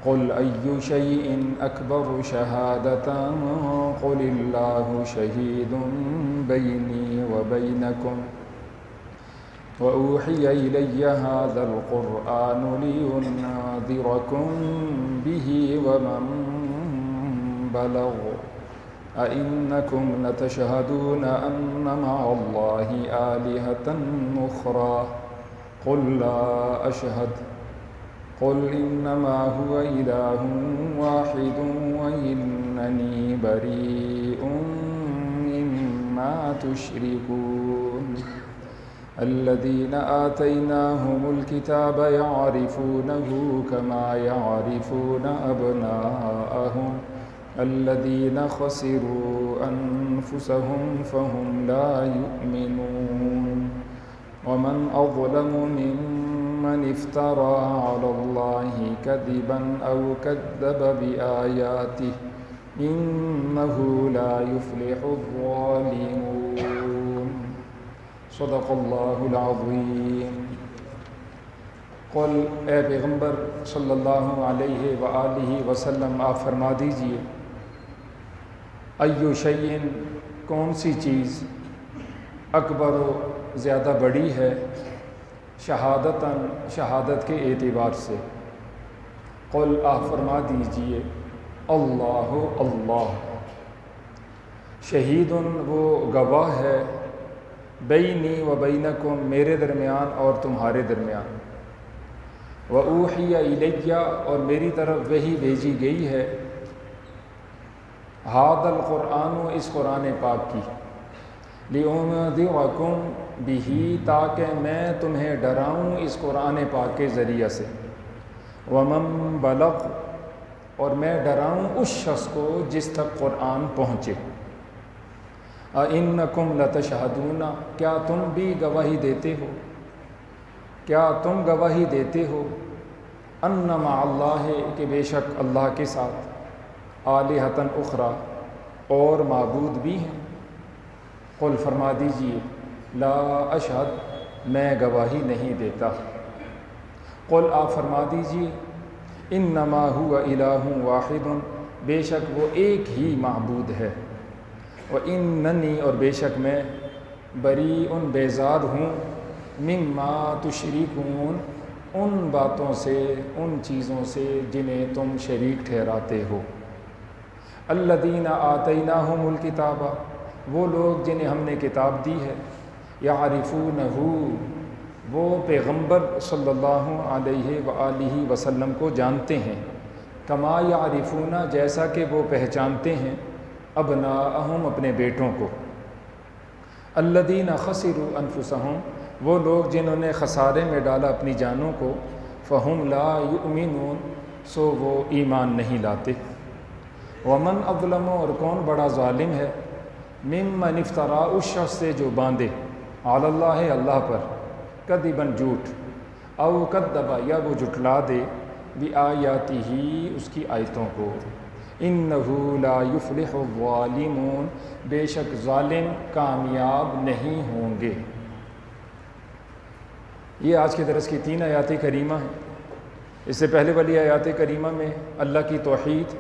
قل أي شيء أكبر شهادة قل الله شهيد بيني وبينكم وأوحي إلي هذا القرآن لينذركم به ومن بلغ أئنكم لتشهدون أن مع الله آلهة أخرى قل لا أشهد قل إنما هو إله واحد وإنني بريء مما تشركون الذين آتيناهم الكتاب يعرفونه كما يعرفون أبناءهم الذين خسروا أنفسهم فهم لا يؤمنون ومن أظلم ممن افترى على الله كذبا أو كذب بآياته إنه لا يفلح الظالمون صدق اللہ العظیم۔ قل اے پیغمبر صلی اللہ علیہ وآلہ وسلم آپ فرما دیجئے، ایو شیئن کون سی چیز، اکبر و زیادہ بڑی ہے، شہادتاً شہادت کے اعتبار سے، قل آپ فرما دیجئے اللہ اللہ، شہیدن وہ گواہ ہے، بینی و بینکم میرے درمیان اور تمہارے درمیان، وَأُوحِيَ إِلَيَّ اور میری طرف وحی بھیجی گئی ہے، ھذا القرآن اس قرآن پاک کی، لِأُنذِرَكُم بِهِ تاکہ میں تمہیں ڈراؤں اس قرآن پاک کے ذریعہ سے، وَمَن بَلَغ اور میں ڈراؤں اس شخص کو جس تک قرآن پہنچے، اَإِنَّكُمْ لَتَشْهَدُونَ کیا تم بھی گواہی دیتے ہو، کیا تم گواہی دیتے ہو، ان مع اللہ کہ بے شک اللہ کے ساتھ، آلہۃ اخری اور معبود بھی ہیں، قل فرما دیجئے لا اشہد میں گواہی نہیں دیتا، قل آپ فرما دیجئے انما هو الہ واحد بے شک وہ ایک ہی معبود ہے، واننی اور بے شک میں بریء بیزار ہوں، مما تشرکون ان باتوں سے، ان چیزوں سے جنہیں تم شریک ٹھہراتے ہو، الذین آتیناہم الکتاب وہ لوگ جنہیں ہم نے کتاب دی ہے، یعرفونہ وہ پیغمبر صلی اللہ علیہ وآلہ وسلم کو جانتے ہیں، کما یعرفون جیسا کہ وہ پہچانتے ہیں ابناءہم اپنے بیٹوں کو، الذین خسروا انفسہم وہ لوگ جنہوں نے خسارے میں ڈالا اپنی جانوں کو، فہم لا یؤمنون سو وہ ایمان نہیں لاتے، ومن اظلم اور کون بڑا ظالم ہے، ممن افترا اس شخص سے جو باندھے، علی اللہ اللہ پر، کذبا جھوٹ، او کذب یا وہ جھٹلا دے، بآیاتہ اس کی آیتوں کو، انہ لا یفلح الظالمون بے شک ظالم کامیاب نہیں ہوں گے۔ یہ آج کے درس کی 3 آیات کریمہ ہیں۔ اس سے پہلے والی آیات کریمہ میں اللہ کی توحید،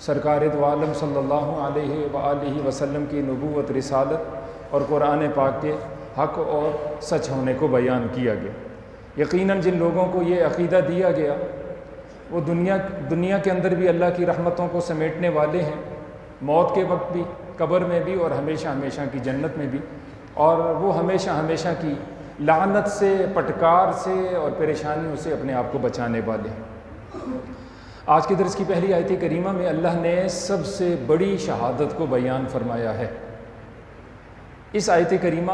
سرکار دو عالم صلی اللہ علیہ وآلہ وسلم کی نبوت، رسالت اور قرآن پاک کے حق اور سچ ہونے کو بیان کیا گیا۔ یقیناً جن لوگوں کو یہ عقیدہ دیا گیا وہ دنیا کے اندر بھی اللہ کی رحمتوں کو سمیٹنے والے ہیں، موت کے وقت بھی، قبر میں بھی اور ہمیشہ ہمیشہ کی جنت میں بھی، اور وہ ہمیشہ ہمیشہ کی لعنت سے، پٹکار سے اور پریشانیوں سے اپنے آپ کو بچانے والے ہیں۔ آج کے درس کی پہلی آیت کریمہ میں اللہ نے سب سے بڑی شہادت کو بیان فرمایا ہے۔ اس آیت کریمہ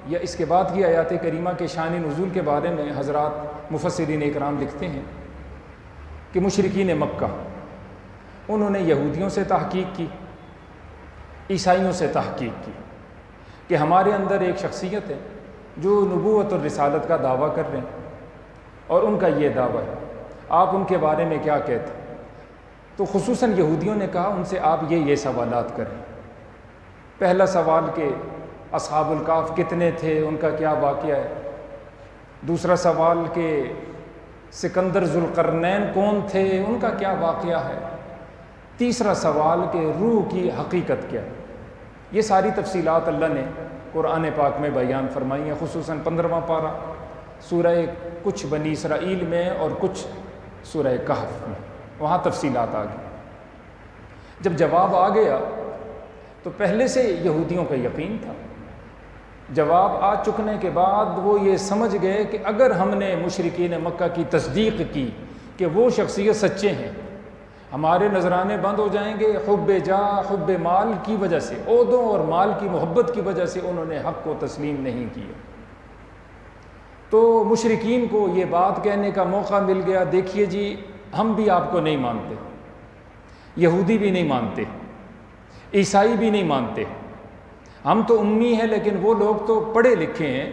یا اس کے بعد کی آیات کریمہ کے شان نزول کے بارے میں حضرات مفسرین اکرام لکھتے ہیں کہ مشرکین مکہ انہوں نے یہودیوں سے تحقیق کی، عیسائیوں سے تحقیق کی کہ ہمارے اندر ایک شخصیت ہے جو نبوت اور رسالت کا دعویٰ کر رہے ہیں، اور ان کا یہ دعویٰ ہے، آپ ان کے بارے میں کیا کہتے ہیں؟ تو خصوصاً یہودیوں نے کہا ان سے آپ یہ سوالات کریں۔ پہلا سوال کہ اصحاب الکہف کتنے تھے، ان کا کیا واقعہ ہے؟ دوسرا سوال کہ سکندر ذوالقرنین کون تھے، ان کا کیا واقعہ ہے؟ تیسرا سوال کہ روح کی حقیقت کیا ہے؟ یہ ساری تفصیلات اللہ نے قرآن پاک میں بیان فرمائی ہیں، خصوصاً 15واں پارہ سورہ کچھ بنی اسرائیل میں اور کچھ سورہ کہف میں، وہاں تفصیلات آ گئی۔ جب جواب آ گیا تو پہلے سے یہودیوں کا یقین تھا، جواب آ چکنے کے بعد وہ یہ سمجھ گئے کہ اگر ہم نے مشرکین مکہ کی تصدیق کی کہ وہ شخصیت سچے ہیں، ہمارے نذرانے بند ہو جائیں گے۔ حب جاہ، حب مال کی وجہ سے، عہدوں اور مال کی محبت کی وجہ سے انہوں نے حق کو تسلیم نہیں کیا۔ تو مشرکین کو یہ بات کہنے کا موقع مل گیا، دیکھیے جی ہم بھی آپ کو نہیں مانتے، یہودی بھی نہیں مانتے، عیسائی بھی نہیں مانتے، ہم تو امی ہیں، لیکن وہ لوگ تو پڑھے لکھے ہیں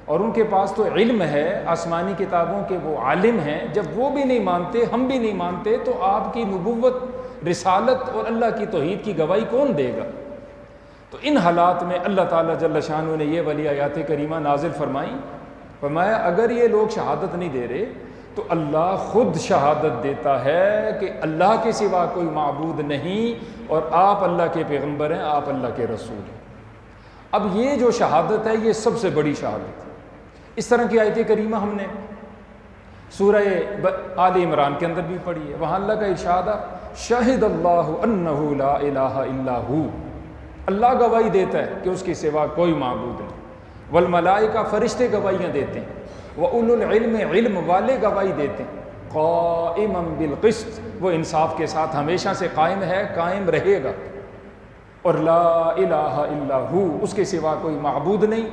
اور ان کے پاس تو علم ہے، آسمانی کتابوں کے وہ عالم ہیں، جب وہ بھی نہیں مانتے، ہم بھی نہیں مانتے، تو آپ کی نبوت، رسالت اور اللہ کی توحید کی گواہی کون دے گا؟ تو ان حالات میں اللہ تعالیٰ جل شانہ نے یہ والی آیات کریمہ نازل فرمائیں، فرمایا اگر یہ لوگ شہادت نہیں دے رہے تو اللہ خود شہادت دیتا ہے کہ اللہ کے سوا کوئی معبود نہیں اور آپ اللہ کے پیغمبر ہیں، آپ اللہ کے رسول ہیں۔ اب یہ جو شہادت ہے یہ سب سے بڑی شہادت ہے۔ اس طرح کی آیت کریمہ ہم نے سورہ آل عمران کے اندر بھی پڑھی ہے، وہاں اللہ کا ارشاد ہے شاہد اللہ انہ لا الہ الا ہو، اللہ گواہی دیتا ہے کہ اس کے سوا کوئی معبود نہیں، والملائکہ فرشتے گواہیاں دیتے ہیں، وَأُولُو الْعِلْمِ علم والے گواہی دیتے ہیں، قائمًا بالقسط، وہ انصاف کے ساتھ ہمیشہ سے قائم ہے، قائم رہے گا، اور لا الہ الا ہو، اس کے سوا کوئی معبود نہیں،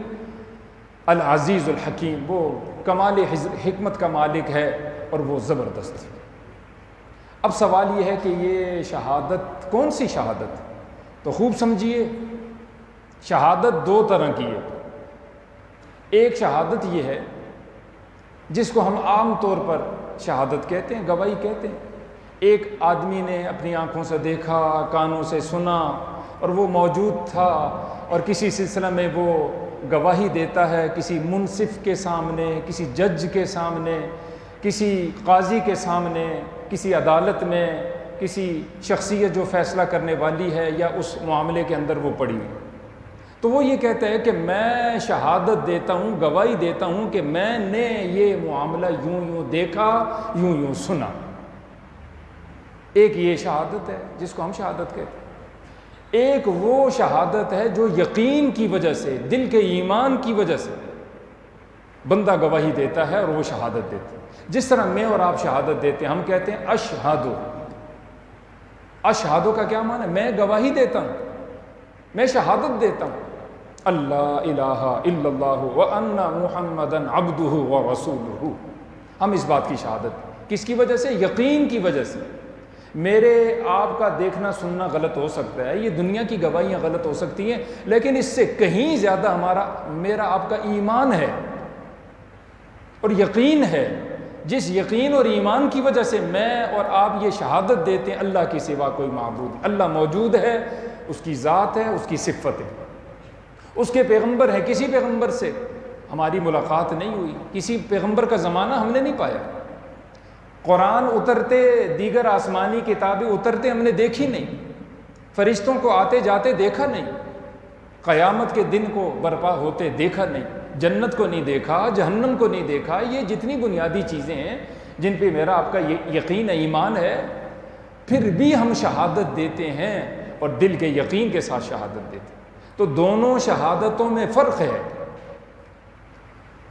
العزیز الحکیم، وہ کمال حکمت کا مالک ہے اور وہ زبردست ہے۔ اب سوال یہ ہے کہ یہ شہادت کون سی شہادت؟ تو خوب سمجھیے، شہادت دو طرح کی ہے۔ ایک شہادت یہ ہے جس کو ہم عام طور پر شہادت کہتے ہیں، گواہی کہتے ہیں، ایک آدمی نے اپنی آنکھوں سے دیکھا، کانوں سے سنا اور وہ موجود تھا اور کسی سلسلہ میں وہ گواہی دیتا ہے، کسی منصف کے سامنے، کسی جج کے سامنے، کسی قاضی کے سامنے، کسی عدالت میں، کسی شخصیت جو فیصلہ کرنے والی ہے یا اس معاملے کے اندر وہ پڑی ہوئی، تو وہ یہ کہتا ہے کہ میں شہادت دیتا ہوں، گواہی دیتا ہوں کہ میں نے یہ معاملہ یوں یوں دیکھا، یوں یوں سنا۔ ایک یہ شہادت ہے جس کو ہم شہادت کہتے ہیں۔ ایک وہ شہادت ہے جو یقین کی وجہ سے، دل کے ایمان کی وجہ سے بندہ گواہی دیتا ہے اور وہ شہادت دیتا ہے۔ جس طرح میں اور آپ شہادت دیتے ہیں، ہم کہتے ہیں اشہدو۔ اشہدو کا کیا معنی ہے؟ میں گواہی دیتا ہوں، میں شہادت دیتا ہوں اللہ الہ الا اللہ وان محمدا عبدہ ورسولہ۔ ہم اس بات کی شہادت کس کی وجہ سے؟ یقین کی وجہ سے۔ میرے آپ کا دیکھنا سننا غلط ہو سکتا ہے، یہ دنیا کی گواہیاں غلط ہو سکتی ہیں، لیکن اس سے کہیں زیادہ میرا آپ کا ایمان ہے اور یقین ہے۔ جس یقین اور ایمان کی وجہ سے میں اور آپ یہ شہادت دیتے ہیں اللہ کے سوا کوئی معبود، اللہ موجود ہے، اس کی ذات ہے، اس کی صفت ہے، اس کے پیغمبر ہیں، کسی پیغمبر سے ہماری ملاقات نہیں ہوئی، کسی پیغمبر کا زمانہ ہم نے نہیں پایا، قرآن اترتے، دیگر آسمانی کتابیں اترتے ہم نے دیکھی نہیں، فرشتوں کو آتے جاتے دیکھا نہیں، قیامت کے دن کو برپا ہوتے دیکھا نہیں، جنت کو نہیں دیکھا، جہنم کو نہیں دیکھا۔ یہ جتنی بنیادی چیزیں ہیں جن پہ میرا آپ کا یقین ایمان ہے، پھر بھی ہم شہادت دیتے ہیں اور دل کے یقین کے ساتھ شہادت دیتے ہیں۔ تو دونوں شہادتوں میں فرق ہے۔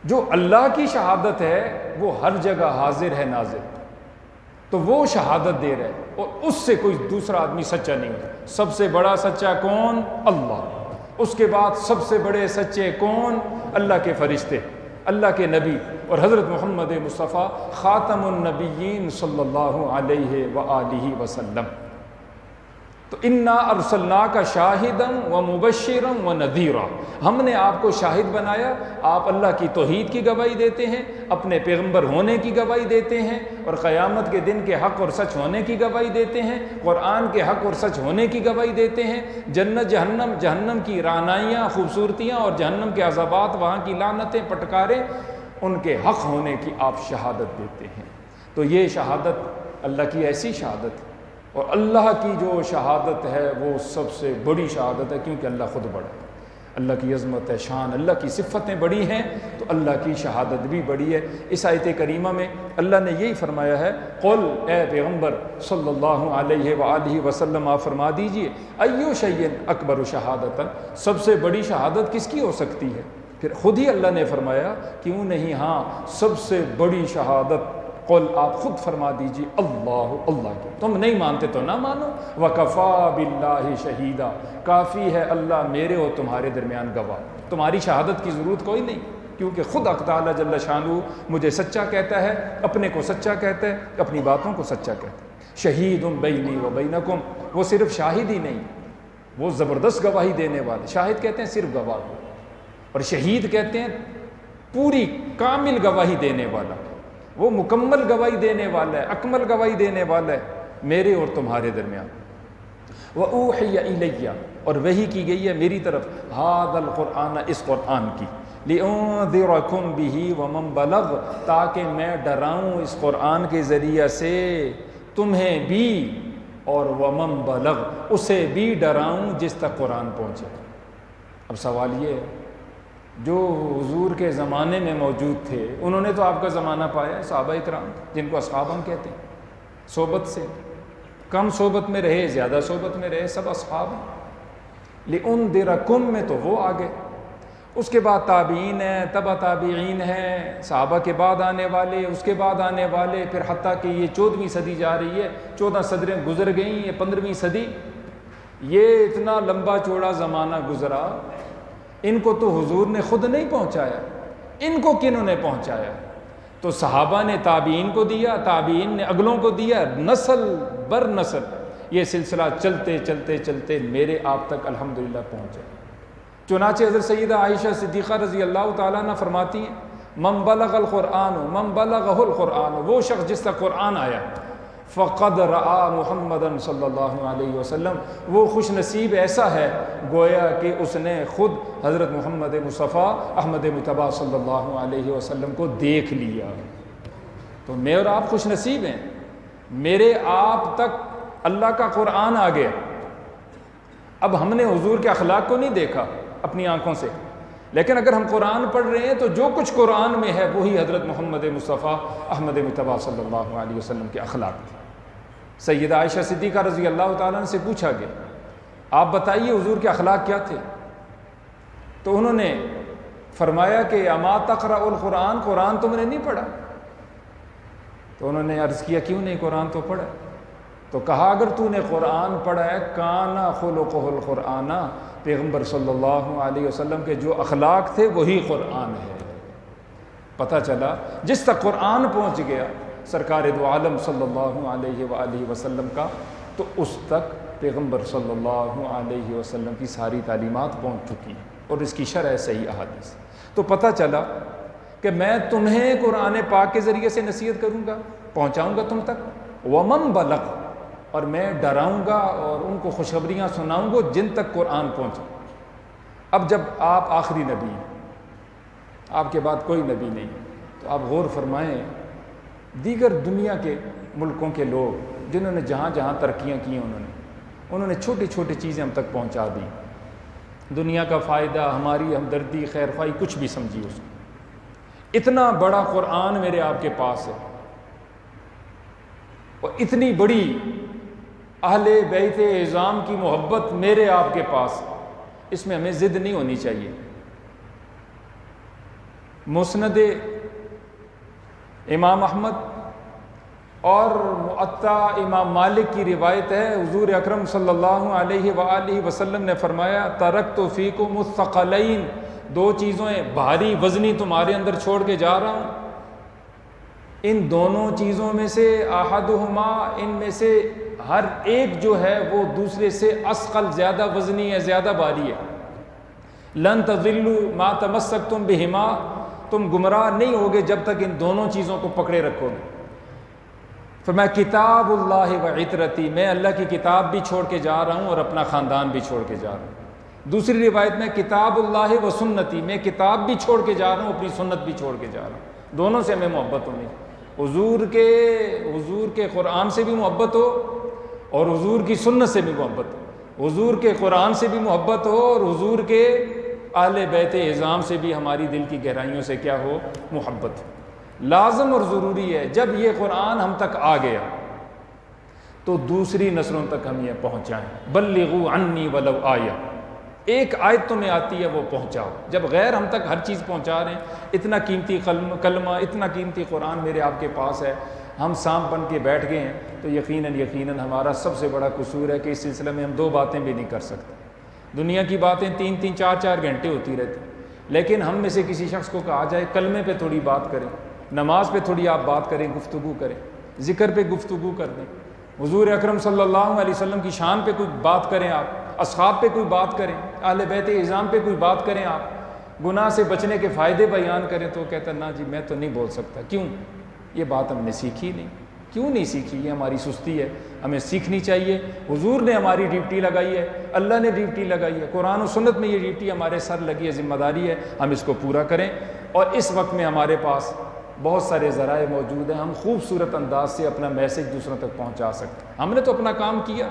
جو اللہ کی شہادت ہے وہ ہر جگہ حاضر ہے، ناظر، تو وہ شہادت دے رہے اور اس سے کوئی دوسرا آدمی سچا نہیں ہے۔ سب سے بڑا سچا کون؟ اللہ۔ اس کے بعد سب سے بڑے سچے کون؟ اللہ کے فرشتے، اللہ کے نبی اور حضرت محمد مصطفیٰ خاتم النبیین صلی اللہ علیہ وآلہ وسلم۔ تو انا ارسلناک شاہدا ومبشرا ونذیرا، ہم نے آپ کو شاہد بنایا، آپ اللہ کی توحید کی گواہی دیتے ہیں، اپنے پیغمبر ہونے کی گواہی دیتے ہیں اور قیامت کے دن کے حق اور سچ ہونے کی گواہی دیتے ہیں، قرآن کے حق اور سچ ہونے کی گواہی دیتے ہیں، جنت جہنم، جہنم کی رعنائیاں، خوبصورتیاں اور جہنم کے عذابات، وہاں کی لعنتیں، پٹکاریں، ان کے حق ہونے کی آپ شہادت دیتے ہیں۔ تو یہ شہادت اللہ کی ایسی شہادت ہے، اور اللہ کی جو شہادت ہے وہ سب سے بڑی شہادت ہے، کیونکہ اللہ خود بڑا ہے، اللہ کی عظمت ہے، شان، اللہ کی صفتیں بڑی ہیں تو اللہ کی شہادت بھی بڑی ہے۔ اس آیت کریمہ میں اللہ نے یہی فرمایا ہے، قل، اے پیغمبر صلی اللہ علیہ وآلہ وسلم آپ فرما دیجئے، ایو شیء اکبر شہادتا، سب سے بڑی شہادت کس کی ہو سکتی ہے؟ پھر خود ہی اللہ نے فرمایا کیوں نہیں، ہاں سب سے بڑی شہادت، قل آپ خود فرما دیجئے، اللہ کی، تم نہیں مانتے تو نہ مانو، وکفا باللہ شہیدا، کافی ہے اللہ میرے اور تمہارے درمیان گواہ، تمہاری شہادت کی ضرورت کوئی نہیں، کیونکہ خود حق تعالیٰ جل شانہ مجھے سچا کہتا ہے، اپنے کو سچا کہتا ہے، اپنی باتوں کو سچا کہتا ہے۔ شہید بینی و بینکم، وہ صرف شاہد ہی نہیں، وہ زبردست گواہی دینے والے، شاہد کہتے ہیں صرف گواہ کو، اور شہید کہتے ہیں پوری کامل گواہی دینے والا، وہ مکمل گواہی دینے والا ہے، اکمل گواہی دینے والا ہے میرے اور تمہارے درمیان۔ وَأُوحِيَ إِلَيَّ، اور وحی کی گئی ہے میری طرف، هَذَا الْقُرْآنَ، اس قرآن کی، لِأُنذِرَكُمْ بِهِ وَمَنْ بَلَغَ، تاکہ میں ڈراؤں اس قرآن کے ذریعے سے تمہیں بھی اور وَمَنْ بَلَغَ، اسے بھی ڈراؤں جس تک قرآن پہنچے۔ اب سوال یہ ہے، جو حضور کے زمانے میں موجود تھے انہوں نے تو آپ کا زمانہ پایا ہے، صحابہ اکرام جن کو اصحاب ہم کہتے ہیں، صحبت سے کم صحبت میں رہے، زیادہ صحبت میں رہے، سب اصحاب ہیں۔ لِأُنذِرَكُمْ میں تو وہ آگے، اس کے بعد تابعین ہیں، تبع تابعین ہیں، صحابہ کے بعد آنے والے، اس کے بعد آنے والے، پھر حتیٰ کہ یہ 14ویں صدی جا رہی ہے، 14 صدریں گزر گئیں، یہ 15ویں صدی، یہ اتنا لمبا چوڑا زمانہ گزرا، ان کو تو حضور نے خود نہیں پہنچایا، ان کو کنہوں نے پہنچایا؟ تو صحابہ نے تابعین کو دیا، تابعین نے اگلوں کو دیا، نسل بر نسل یہ سلسلہ چلتے چلتے چلتے میرے آپ تک الحمدللہ پہنچا۔ چنانچہ حضرت سیدہ عائشہ صدیقہ رضی اللہ تعالیٰ عنہ فرماتی ہیں، من بلغ القرآن، من بلغہ القرآن، وہ شخص جس تک قرآن آیا، فقد رآ محمدًا صلی اللہ علیہ وسلم، وہ خوش نصیب ایسا ہے گویا کہ اس نے خود حضرت محمد مصطفیٰ احمد مجتبیٰ صلی اللہ علیہ وسلم کو دیکھ لیا۔ تو میں اور آپ خوش نصیب ہیں، میرے آپ تک اللہ کا قرآن آ گیا۔ اب ہم نے حضور کے اخلاق کو نہیں دیکھا اپنی آنکھوں سے، لیکن اگر ہم قرآن پڑھ رہے ہیں تو جو کچھ قرآن میں ہے وہی حضرت محمد مصطفیٰ احمد مجتبیٰ صلی اللہ علیہ وسلم کے اخلاق تھے۔ سیدہ عائشہ صدیقہ رضی اللہ تعالیٰ عنہ سے پوچھا گیا، آپ بتائیے حضور کے اخلاق کیا تھے؟ تو انہوں نے فرمایا کہ اما تقرأ القرآن، قرآن تم نے نہیں پڑھا؟ تو انہوں نے عرض کیا کیوں نہیں، قرآن تو پڑھا۔ تو کہا اگر تو نے قرآن پڑھا ہے، کان خلقہ القرآن، پیغمبر صلی اللہ علیہ وسلم کے جو اخلاق تھے وہی قرآن ہے۔ پتہ چلا جس تک قرآن پہنچ گیا سرکار دو عالم صلی اللہ علیہ وآلہ وسلم کا، تو اس تک پیغمبر صلی اللہ علیہ وسلم کی ساری تعلیمات پہنچ چکی ہیں، اور اس کی شرح صحیح احادیث۔ تو پتہ چلا کہ میں تمہیں قرآن پاک کے ذریعے سے نصیحت کروں گا، پہنچاؤں گا تم تک، ومن بلغ، اور میں ڈراؤں گا اور ان کو خوشخبریاں سناؤں گا جن تک قرآن پہنچے۔ اب جب آپ آخری نبی ہیں، آپ کے بعد کوئی نبی نہیں، تو آپ غور فرمائیں دیگر دنیا کے ملکوں کے لوگ جنہوں نے جہاں جہاں ترقیاں کی انہوں نے چھوٹی چھوٹی چیزیں ہم تک پہنچا دی، دنیا کا فائدہ، ہماری ہمدردی، خیر خواہی، کچھ بھی سمجھیے اس کو۔ اتنا بڑا قرآن میرے آپ کے پاس ہے، اور اتنی بڑی اہل بیت اعظام کی محبت میرے آپ کے پاس، اس میں ہمیں ضد نہیں ہونی چاہیے۔ مسند امام احمد اور معطا امام مالک کی روایت ہے، حضور اکرم صلی اللہ علیہ وآلہ وسلم نے فرمایا ترکت فیکم الثقلین، دو چیزیں بھاری وزنی تمہارے اندر چھوڑ کے جا رہا ہوں، ان دونوں چیزوں میں سے احدہما، ان میں سے ہر ایک جو ہے وہ دوسرے سے اثقل، زیادہ وزنی ہے، زیادہ بھاری ہے۔ لن تضلوا ما تمسکتم بہما، تم گمراہ نہیں ہوگے جب تک ان دونوں چیزوں کو پکڑے رکھو گے۔ فرمایا کتاب اللہ و عطرتی، میں اللہ کی کتاب بھی چھوڑ کے جا رہا ہوں اور اپنا خاندان بھی چھوڑ کے جا رہا ہوں۔ دوسری روایت میں کتاب اللہ و سنتی، میں کتاب بھی چھوڑ کے جا رہا ہوں، اپنی سنت بھی چھوڑ کے جا رہا ہوں، دونوں سے ہمیں محبت ہونی۔ حضور کے قرآن سے بھی محبت ہو اور حضور کی سنت سے بھی محبت ہو، حضور کے قرآن سے بھی محبت ہو اور حضور کے اہل بیت اعظام سے بھی ہماری دل کی گہرائیوں سے کیا ہو، محبت ہو۔ لازم اور ضروری ہے جب یہ قرآن ہم تک آ گیا تو دوسری نسلوں تک ہم یہ پہنچائیں۔ بلغوا عنی ولو آیہ، ایک آیت تمہیں آتی ہے وہ پہنچاؤ۔ جب غیر ہم تک ہر چیز پہنچا رہے ہیں، اتنا قیمتی کلمہ، اتنا قیمتی قرآن میرے آپ کے پاس ہے، ہم سانپ بن کے بیٹھ گئے ہیں، تو یقیناً ہمارا سب سے بڑا قصور ہے کہ اس سلسلے میں ہم دو باتیں بھی نہیں کر سکتے۔ دنیا کی باتیں 3-3 4-4 گھنٹے ہوتی رہتی، لیکن ہم میں سے کسی شخص کو کہا جائے کلمے پہ تھوڑی بات کریں، نماز پہ تھوڑی آپ بات کریں، گفتگو کریں، ذکر پہ گفتگو کر دیں، حضور اکرم صلی اللہ علیہ وسلم کی شان پہ کوئی بات کریں، آپ اصحاب پہ کوئی بات کریں، اہل بیت اعظام پہ کوئی بات کریں، آپ گناہ سے بچنے کے فائدے بیان کریں، تو وہ کہتا ہے نا جی میں تو نہیں بول سکتا۔ کیوں؟ یہ بات ہم نے سیکھی نہیں۔ کیوں نہیں سیکھی؟ یہ ہماری سستی ہے، ہمیں سیکھنی چاہیے۔ حضور نے ہماری ڈیوٹی لگائی ہے، اللہ نے ڈیوٹی لگائی ہے، قرآن و سنت میں یہ ڈیوٹی ہمارے سر لگی ہے، ذمہ داری ہے، ہم اس کو پورا کریں۔ اور اس وقت میں ہمارے پاس بہت سارے ذرائع موجود ہیں، ہم خوبصورت انداز سے اپنا میسج دوسروں تک پہنچا سکتے ہیں۔ ہم نے تو اپنا کام کیا،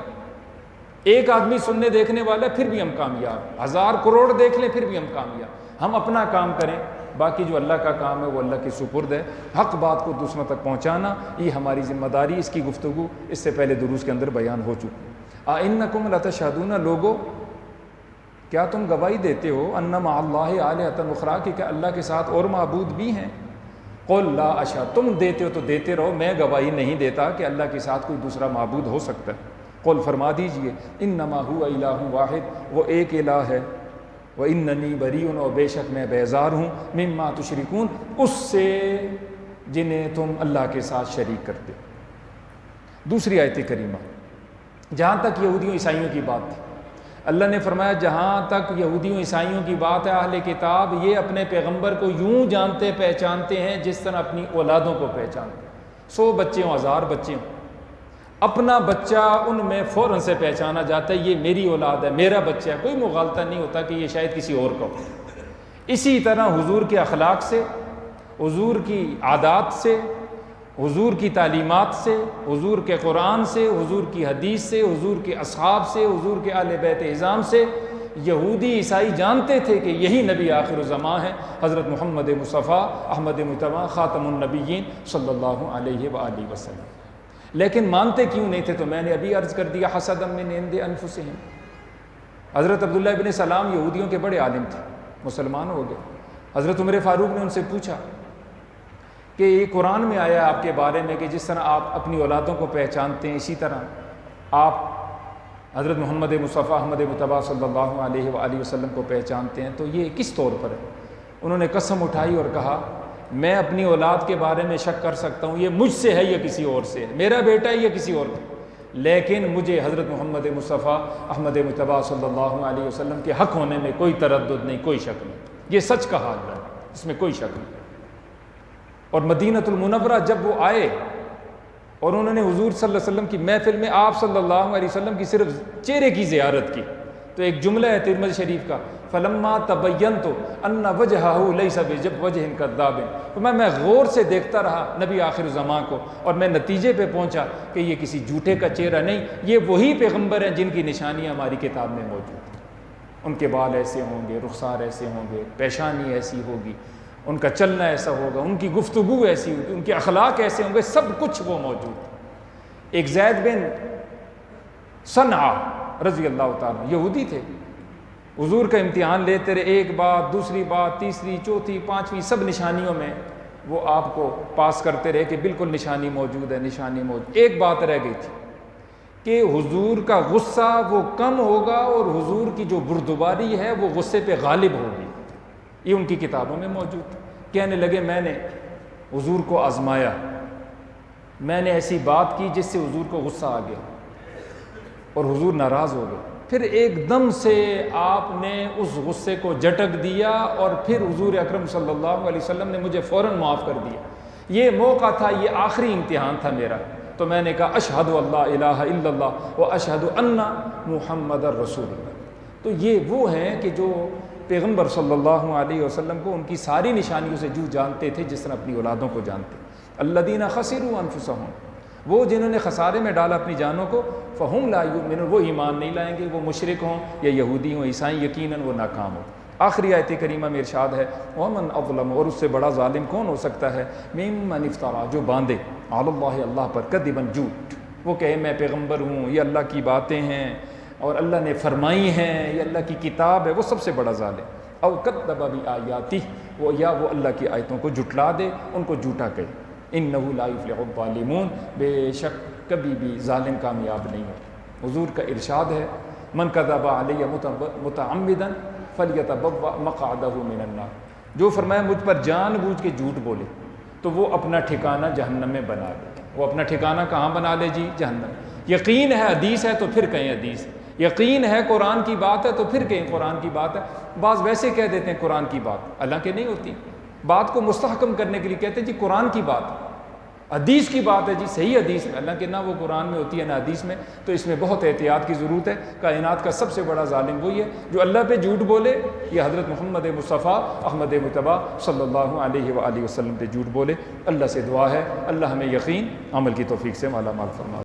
ایک آدمی سننے دیکھنے والا ہے پھر بھی ہم کامیاب، 1000 کروڑ دیکھ لیں پھر بھی ہم کامیاب۔ ہم اپنا کام کریں، باقی جو اللہ کا کام ہے وہ اللہ کے سپرد ہے۔ حق بات کو دوسروں تک پہنچانا یہ ہماری ذمہ داری۔ اس کی گفتگو اس سے پہلے دروس کے اندر بیان ہو چکی۔ اَإِنَّكُمْ لَتَشْهَدُونَ، لوگو کیا تم گواہی دیتے ہو، اَنَّ مَعَ اللَّهِ آلِهَةً أُخْرَىٰ، کہ اللہ کے ساتھ اور معبود بھی ہیں۔ قُل لَا أَشْهَدُ، تم دیتے ہو تو دیتے رہو، میں گواہی نہیں دیتا کہ اللہ کے ساتھ کوئی دوسرا معبود ہو سکتا ہے۔ قل فرما دیجئے انما هو الہ واحد، وہ ایک الہ ہے، وَإِنَّنِي بَرِيءٌ، اور بے شک میں بیزار ہوں، مما تشرکون، اس سے جنہیں تم اللہ کے ساتھ شریک کرتے۔ دوسری آیت کریمہ، جہاں تک یہودیوں عیسائیوں کی بات تھی، اللہ نے فرمایا جہاں تک یہودیوں عیسائیوں کی بات ہے، اہل کتاب یہ اپنے پیغمبر کو یوں جانتے پہچانتے ہیں جس طرح اپنی اولادوں کو پہچانتے ہیں۔ 100 بچے ہوں، 1000 بچے ہوں، اپنا بچہ ان میں فوراً سے پہچانا جاتا ہے، یہ میری اولاد ہے، میرا بچہ ہے، کوئی مغالطہ نہیں ہوتا کہ یہ شاید کسی اور کا ہو۔ اسی طرح حضور کے اخلاق سے، حضور کی عادات سے، حضور کی تعلیمات سے، حضور کے قرآن سے، حضور کی حدیث سے، حضور کے اصحاب سے، حضور کے اہل بیت اعظام سے، یہودی عیسائی جانتے تھے کہ یہی نبی آخر الزمان ہے، حضرت محمد مصطفیٰ احمد مجتبیٰ خاتم النبیین صلی اللہ علیہ وآلہ وسلم۔ لیکن مانتے کیوں نہیں تھے؟ تو میں نے ابھی عرض کر دیا، حسدا من عند انفسہم۔ حضرت عبداللہ ابن سلام یہودیوں کے بڑے عالم تھے، مسلمان ہو گئے۔ حضرت عمر فاروق نے ان سے پوچھا کہ یہ قرآن میں آیا ہے آپ کے بارے میں کہ جس طرح آپ اپنی اولادوں کو پہچانتے ہیں، اسی طرح آپ حضرت محمد مصطفیٰ احمد مجتبیٰ صلی اللہ علیہ وآلہ وسلم کو پہچانتے ہیں، تو یہ کس طور پر ہے؟ انہوں نے قسم اٹھائی اور کہا میں اپنی اولاد کے بارے میں شک کر سکتا ہوں، یہ مجھ سے ہے یا کسی اور سے ہے، میرا بیٹا ہے یا کسی اور کا، لیکن مجھے حضرت محمد مصطفیٰ احمد مجتبیٰ صلی اللہ علیہ وسلم کے حق ہونے میں کوئی تردد نہیں، کوئی شک نہیں، یہ سچ کا حال ہے، اس میں کوئی شک نہیں۔ اور مدینۃ المنورہ جب وہ آئے اور انہوں نے حضور صلی اللہ علیہ وسلم کی محفل میں آپ صلی اللہ علیہ وسلم کی صرف چہرے کی زیارت کی، تو ایک جملہ ہے ترمذی شریف کا، فلما تبینت ان وجہہ لیس بوجہ کذاب، تو میں غور سے دیکھتا رہا نبی آخر زمان کو، اور میں نتیجے پہ پہنچا کہ یہ کسی جھوٹے کا چہرہ نہیں، یہ وہی پیغمبر ہیں جن کی نشانیاں ہماری کتاب میں موجود ہیں۔ ان کے بال ایسے ہوں گے، رخسار ایسے ہوں گے، پیشانی ایسی ہوگی، ان کا چلنا ایسا ہوگا، ان کی گفتگو ایسی ہوگی، ان کے اخلاق ایسے ہوں گے، سب کچھ وہ موجود ہے۔ ایک زید بن صنعا رضی اللہ تعالیٰ یہودی تھے، حضور کا امتحان لیتے رہے، ایک بات، دوسری بات، تیسری، چوتھی، پانچویں، سب نشانیوں میں وہ آپ کو پاس کرتے رہے کہ بالکل نشانی موجود ہے، نشانی موجود۔ ایک بات رہ گئی تھی کہ حضور کا غصہ وہ کم ہوگا اور حضور کی جو بردباری ہے وہ غصے پہ غالب ہوگی، یہ ان کی کتابوں میں موجود ہے۔ کہنے لگے میں نے حضور کو آزمایا، میں نے ایسی بات کی جس سے حضور کو غصہ آ گیا اور حضور ناراض ہو گئے، پھر ایک دم سے آپ نے اس غصے کو جھٹک دیا اور پھر حضور اکرم صلی اللہ علیہ وسلم نے مجھے فوراً معاف کر دیا۔ یہ موقع تھا، یہ آخری امتحان تھا میرا، تو میں نے کہا اشہد اللہ الہ الا اللہ و اشہد ان محمد رسول اللہ۔ تو یہ وہ ہیں کہ جو پیغمبر صلی اللہ علیہ وسلم کو ان کی ساری نشانیوں سے جو جانتے تھے جس طرح اپنی اولادوں کو جانتے۔ الذین خسروا انفسہم، وہ جنہوں نے خسارے میں ڈالا اپنی جانوں کو، فہم لا یؤمنون، وہ ایمان نہیں لائیں گے، وہ مشرک ہوں یا یہودی ہوں عیسائی، یقیناً وہ ناکام ہوں۔ آخری آیت کریمہ میں ارشاد ہے ومن اظلم، اور اس سے بڑا ظالم کون ہو سکتا ہے، ممن افترا، جو باندھے علی اللہ، اللہ پر، کذبا، جھوٹ، وہ کہے میں پیغمبر ہوں، یہ اللہ کی باتیں ہیں اور اللہ نے فرمائی ہیں، یہ اللہ کی کتاب ہے، وہ سب سے بڑا ظالم۔ او کذب بآیاتہ، وہ یا وہ اللہ کی آیتوں کو جھٹلا دے، ان کو جھوٹا کہے۔ انہ لا یفلح الظالمون، بے شک کبھی بھی ظالم کامیاب نہیں ہو۔ حضور کا ارشاد ہے من کذب علی متعمدا فلیتبوأ مقعدہ من النار، جو فرمایا مجھ پر جان بوجھ کے جھوٹ بولے تو وہ اپنا ٹھکانہ جہنم میں بنا لے۔ وہ اپنا ٹھکانہ کہاں بنا لے جی؟ جہنم۔ یقین ہے حدیث ہے تو پھر کہیں حدیث، یقین ہے قرآن کی بات ہے تو پھر کہیں قرآن کی بات ہے۔ بعض ویسے کہہ دیتے ہیں قرآن کی بات، اللہ کے نہیں ہوتی، بات کو مستحکم کرنے کے لیے کہتے ہیں جی قرآن کی بات، حدیث کی بات ہے جی، صحیح حدیث میں، اللہ کے نہ وہ قرآن میں ہوتی ہے نہ حدیث میں۔ تو اس میں بہت احتیاط کی ضرورت ہے۔ کائنات کا سب سے بڑا ظالم وہی ہے جو اللہ پہ جھوٹ بولے، یہ حضرت محمد مصطفیٰ احمد مجتبیٰ صلی اللہ علیہ وآلہ وسلم پہ جھوٹ بولے۔ اللہ سے دعا ہے اللہ ہمیں یقین عمل کی توفیق سے مالا مال فرمائے۔